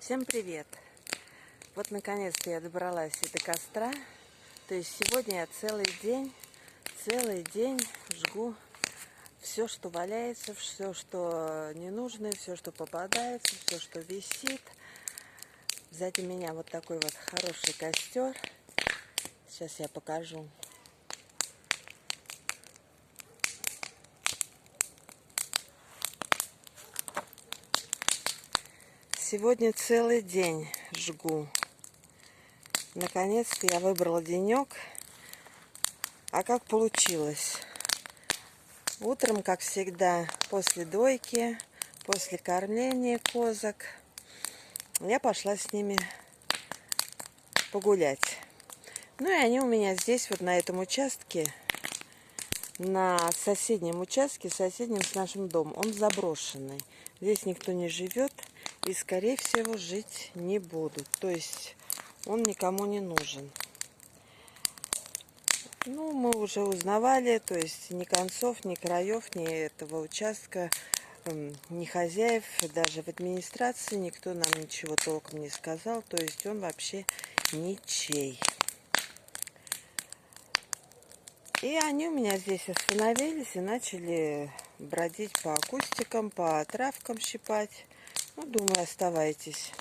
Всем привет! Вот наконец-то я добралась и до костра. То есть сегодня я целый день жгу все, что валяется, все, что не нужно, все, что попадается, все, что висит. Сзади меня вот такой вот хороший костер. Сейчас я покажу. Сегодня целый день жгу. Наконец-то я выбрала денек. А как получилось? Утром, как всегда, после дойки, после кормления козок, я пошла с ними погулять. Ну и они у меня здесь, вот на этом участке, на соседнем участке, соседнем с нашим домом. Он заброшенный. Здесь никто не живет и, скорее всего, жить не будут. То есть он никому не нужен. Ну, мы уже узнавали, то есть ни концов, ни краев, ни этого участка, ни хозяев, даже в администрации никто нам ничего толком не сказал. То есть он вообще ничей. И они у меня здесь остановились и начали бродить по кустикам, по травкам щипать. Ну, думаю, оставайтесь.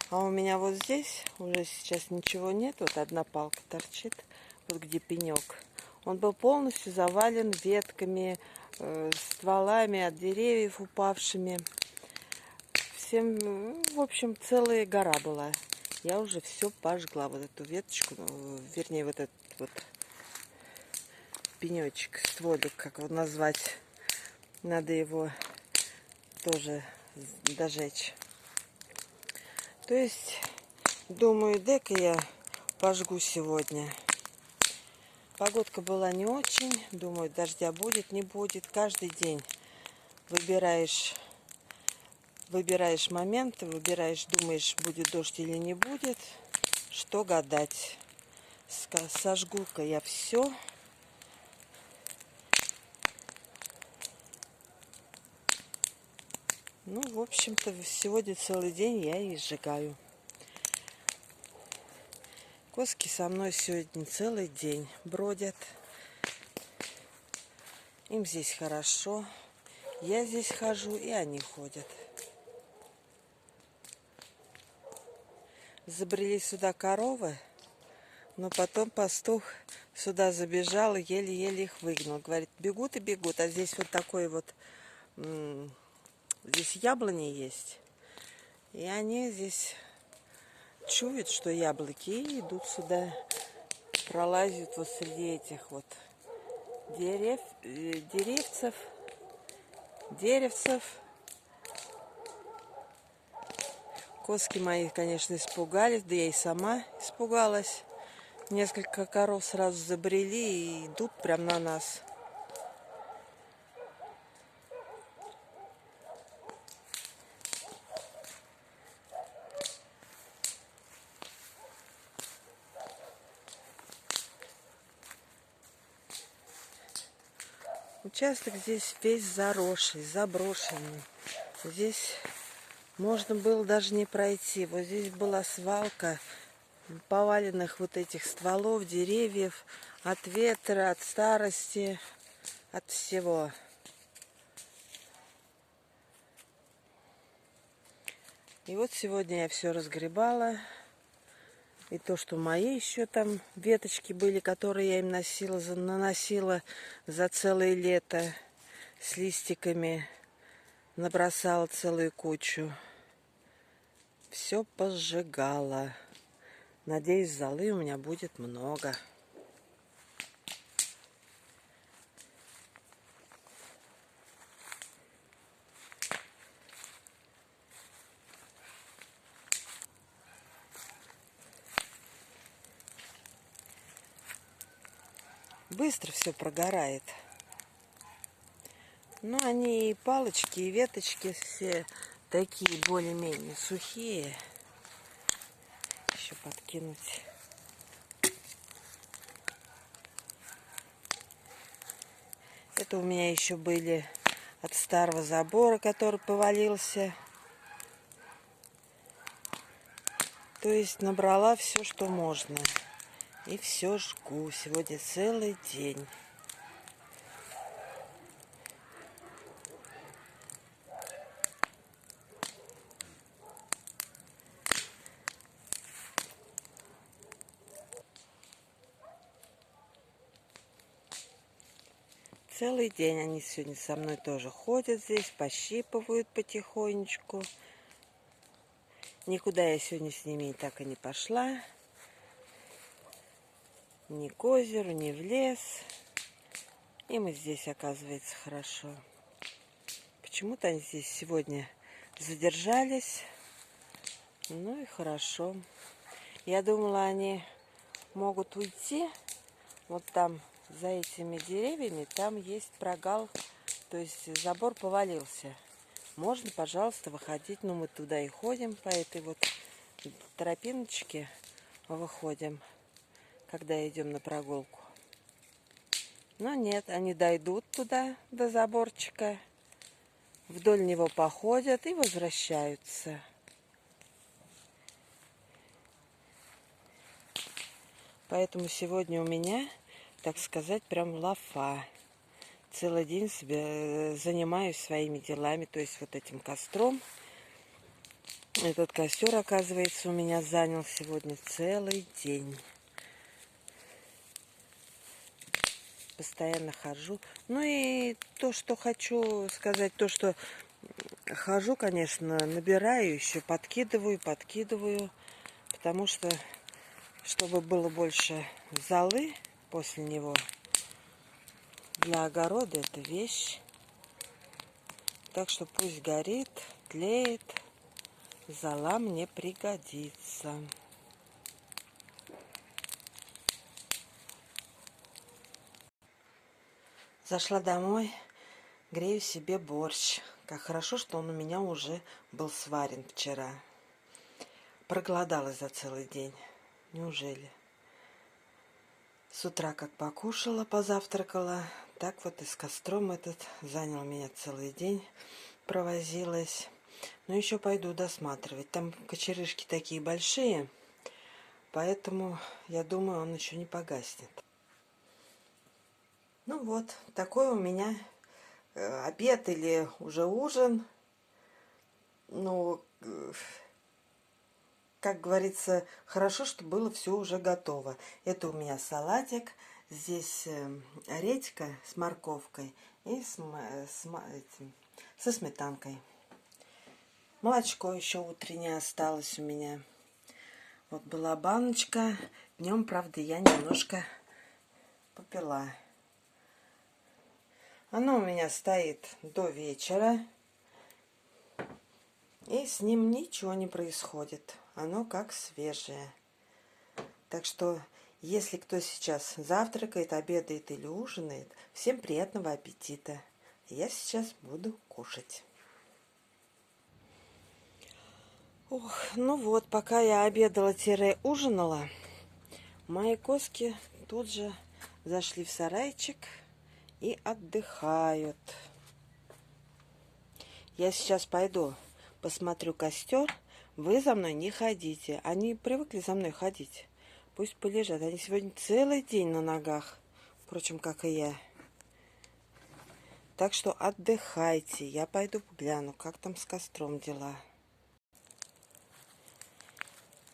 А у меня вот здесь уже сейчас ничего нет. Вот одна палка торчит, вот где пенек. Он был полностью завален ветками, стволами от деревьев упавшими. Всем, в общем, целая гора была. Я уже все пожгла. Вот эту веточку, вернее, вот этот вот пенечек, стволик, как его назвать. Надо его тоже дожечь. То есть, думаю, дай-ка я пожгу сегодня. Погодка была не очень. Думаю, дождя будет, не будет. Каждый день выбираешь момент, выбираешь, думаешь, будет дождь или не будет. Что гадать. Сожгу-ка я все. Ну, в общем-то, сегодня целый день я и сжигаю. Коски со мной сегодня целый день бродят. Им здесь хорошо. Я здесь хожу, и они ходят. Забрели сюда коровы, но потом пастух сюда забежал и еле-еле их выгнал. Говорит, бегут и бегут. А здесь вот такой вот... Здесь яблони есть. И они здесь чуют, что яблоки, и идут сюда, пролазят вот среди этих вот деревцев. Коски мои, конечно, испугались, да я и сама испугалась. Несколько коров сразу забрели и идут прямо на нас. Участок здесь весь заросший, заброшенный. Здесь можно было даже не пройти. Вот здесь была свалка поваленных вот этих стволов, деревьев, от ветра, от старости, от всего. И вот сегодня я все разгребала. И то, что мои еще там веточки были, которые я им наносила за целое лето с листиками, набросала целую кучу. Все пожигала. Надеюсь, золы у меня будет много. Быстро все прогорает. Но они и палочки, и веточки все такие более-менее сухие. Еще подкинуть. Это у меня еще были от старого забора, который повалился. То есть набрала все, что можно. И все жгу. Сегодня целый день. Целый день они сегодня со мной тоже ходят здесь, пощипывают потихонечку. Никуда я сегодня с ними так и не пошла. Ни к озеру, ни в лес. Им и здесь, оказывается, хорошо. Почему-то они здесь сегодня задержались. Ну и хорошо. Я думала, они могут уйти. Вот там, за этими деревьями, там есть прогал. То есть забор повалился. Можно, пожалуйста, выходить. Но мы туда и ходим, по этой вот тропиночке выходим, когда идем на прогулку. Но нет, они дойдут туда, до заборчика, вдоль него походят и возвращаются. Поэтому сегодня у меня, так сказать, прям лафа. Целый день занимаюсь своими делами, то есть вот этим костром. Этот костер, оказывается, у меня занял сегодня целый день. Постоянно хожу. Ну и то, что хочу сказать, то, что хожу, конечно, набираю, еще подкидываю, потому что, чтобы было больше золы после него, для огорода это вещь. Так что пусть горит, тлеет, зола мне пригодится. Зашла домой, грею себе борщ. Как хорошо, что он у меня уже был сварен вчера. Проголодалась за целый день. Неужели? С утра как покушала, позавтракала, так вот и с костром этот занял меня целый день. Провозилась. Но еще пойду досматривать. Там кочерышки такие большие, поэтому я думаю, он еще не погаснет. Ну вот, такой у меня обед или уже ужин. Ну, как говорится, хорошо, что было все уже готово. Это у меня салатик. Здесь редька с морковкой и со сметанкой. Молочко еще утреннее осталось у меня. Вот была баночка. Днем, правда, я немножко попила. Оно у меня стоит до вечера. И с ним ничего не происходит. Оно как свежее. Так что, если кто сейчас завтракает, обедает или ужинает, всем приятного аппетита. Я сейчас буду кушать. Ох, ну вот, пока я обедала-ужинала, мои коски тут же зашли в сарайчик и отдыхают. Я сейчас пойду посмотрю костер. Вы за мной не ходите. Они привыкли за мной ходить. Пусть полежат. Они сегодня целый день на ногах. Впрочем, как и я. Так что отдыхайте. Я пойду гляну, как там с костром дела.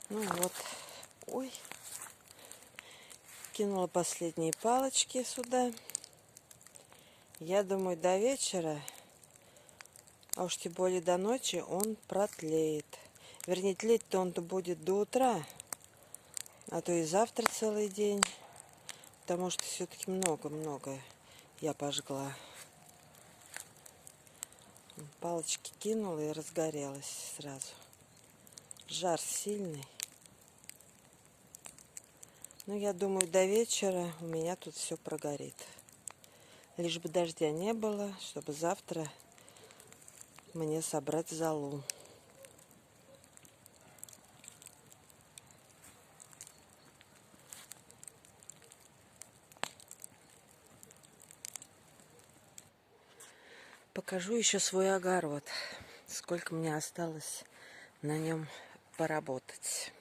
Ну вот. Ой. Кинула последние палочки сюда. Я думаю, до вечера, а уж тем более до ночи, он протлеет. Вернее, тлеть-то он-то будет до утра, а то и завтра целый день. Потому что все-таки много-много я пожгла. Палочки кинула и разгорелась сразу. Жар сильный. Ну, я думаю, до вечера у меня тут все прогорит. Лишь бы дождя не было, чтобы завтра мне собрать золу. Покажу еще свой огород. Сколько мне осталось на нем поработать.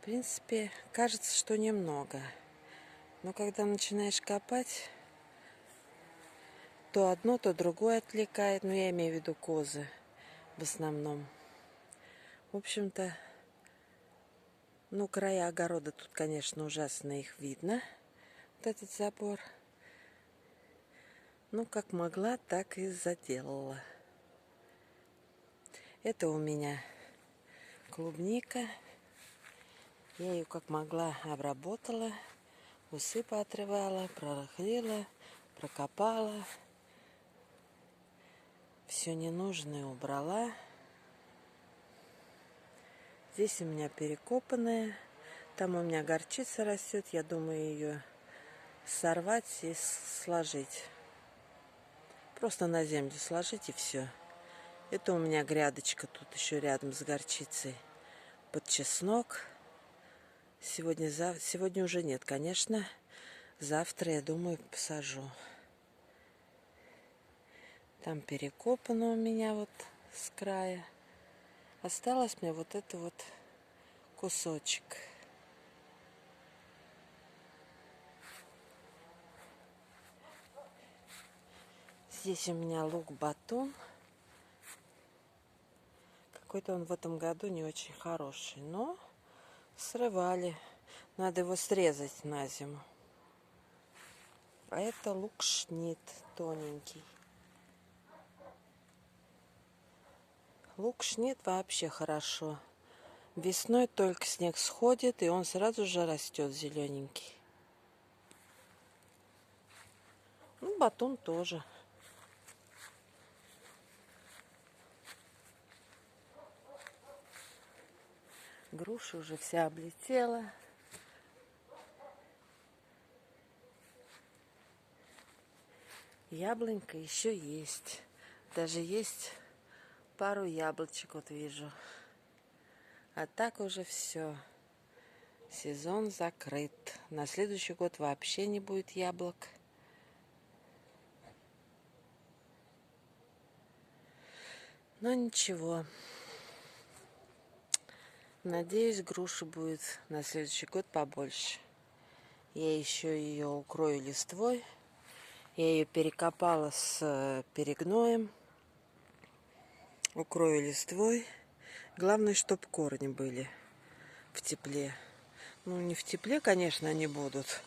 В принципе, кажется, что немного. Но когда начинаешь копать, то одно, то другое отвлекает. Ну, я имею в виду козы в основном. В общем-то, ну, края огорода тут, конечно, ужасно их видно. Вот этот забор. Ну, как могла, так и заделала. Это у меня клубника. Я ее как могла обработала. Усы поотрывала, прорыхлила, прокопала. Все ненужное убрала. Здесь у меня перекопанная. Там у меня горчица растет. Я думаю ее сорвать и сложить. Просто на землю сложить и все. Это у меня грядочка тут еще рядом с горчицей. Под чеснок. Сегодня уже нет, конечно. Завтра, я думаю, посажу. Там перекопано у меня вот с края. Осталось мне вот это вот кусочек. Здесь у меня лук-батун. Какой-то он в этом году не очень хороший, но срывали. Надо его срезать на зиму. А это лук-шнит тоненький. Лук-шнит вообще хорошо. Весной только снег сходит, и он сразу же растет зелененький. Ну, батун тоже. Груша уже вся облетела. Яблонька еще есть. Даже есть пару яблочек, вот вижу. А так уже все. Сезон закрыт. На следующий год вообще не будет яблок. Но ничего. Надеюсь, груши будет на следующий год побольше. Я еще ее укрою листвой. Я ее перекопала с перегноем. Укрою листвой. Главное, чтобы корни были в тепле. Ну, не в тепле, конечно, они будут,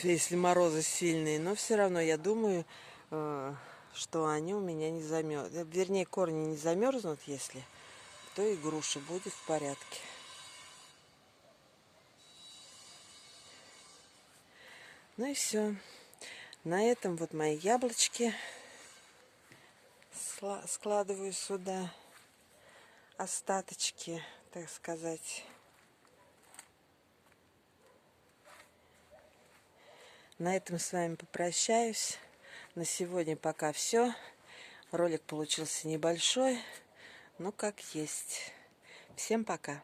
если морозы сильные. Но все равно, я думаю, что они у меня не замерзнут. Вернее, корни не замерзнут, если, то и груша будет в порядке. Ну и все. На этом вот мои яблочки складываю сюда. Остаточки, так сказать. На этом с вами попрощаюсь. На сегодня пока все. Ролик получился небольшой, но как есть. Всем пока.